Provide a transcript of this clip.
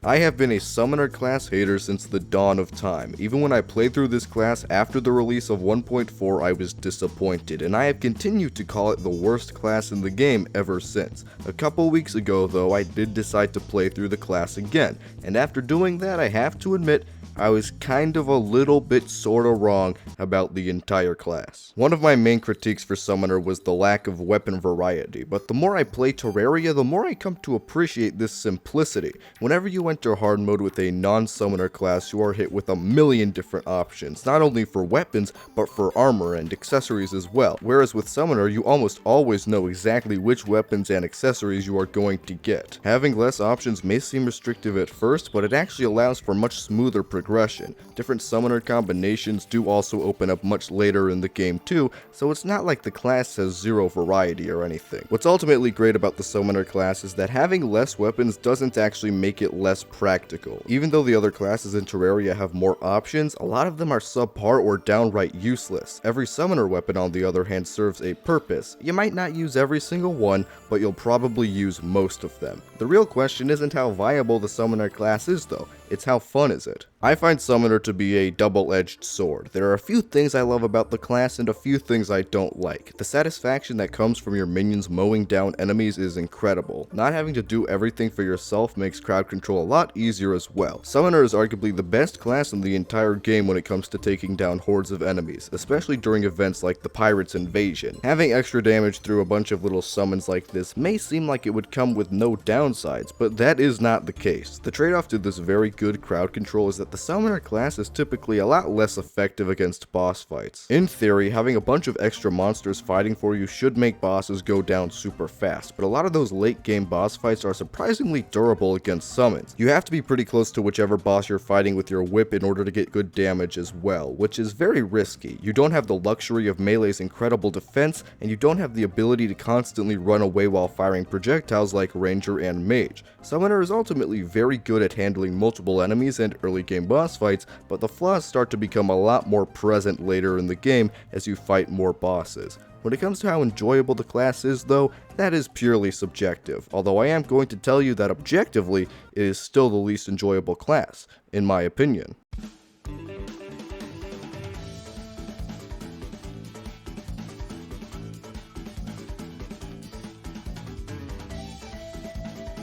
I have been a summoner class hater since the dawn of time. Even when I played through this class after the release of 1.4, I was disappointed, and I have continued to call it the worst class in the game ever since. A couple weeks ago though, I did decide to play through the class again, and after doing that, I have to admit, I was kind of a little bit sorta wrong about the entire class. One of my main critiques for Summoner was the lack of weapon variety, but the more I play Terraria, the more I come to appreciate this simplicity. Whenever you enter hard mode with a non-summoner class, you are hit with a million different options, not only for weapons, but for armor and accessories as well. Whereas with Summoner, you almost always know exactly which weapons and accessories you are going to get. Having less options may seem restrictive at first, but it actually allows for much smoother progression. Different summoner combinations do also open up much later in the game too, so it's not like the class has zero variety or anything. What's ultimately great about the summoner class is that having less weapons doesn't actually make it less practical. Even though the other classes in Terraria have more options, a lot of them are subpar or downright useless. Every summoner weapon on the other hand serves a purpose. You might not use every single one, but you'll probably use most of them. The real question isn't how viable the summoner class is though, it's how fun is it. I find Summoner to be a double-edged sword. There are a few things I love about the class and a few things I don't like. The satisfaction that comes from your minions mowing down enemies is incredible. Not having to do everything for yourself makes crowd control a lot easier as well. Summoner is arguably the best class in the entire game when it comes to taking down hordes of enemies, especially during events like the Pirates Invasion. Having extra damage through a bunch of little summons like this may seem like it would come with no downsides, but that is not the case. The trade-off to this very good crowd control is that the summoner class is typically a lot less effective against boss fights. In theory, having a bunch of extra monsters fighting for you should make bosses go down super fast, but a lot of those late game boss fights are surprisingly durable against summons. You have to be pretty close to whichever boss you're fighting with your whip in order to get good damage as well, which is very risky. You don't have the luxury of Melee's incredible defense, and you don't have the ability to constantly run away while firing projectiles like Ranger and Mage. Summoner is ultimately very good at handling multiple enemies and early game boss fights, but the flaws start to become a lot more present later in the game as you fight more bosses. When it comes to how enjoyable the class is though, that is purely subjective, although I am going to tell you that objectively, it is still the least enjoyable class, in my opinion.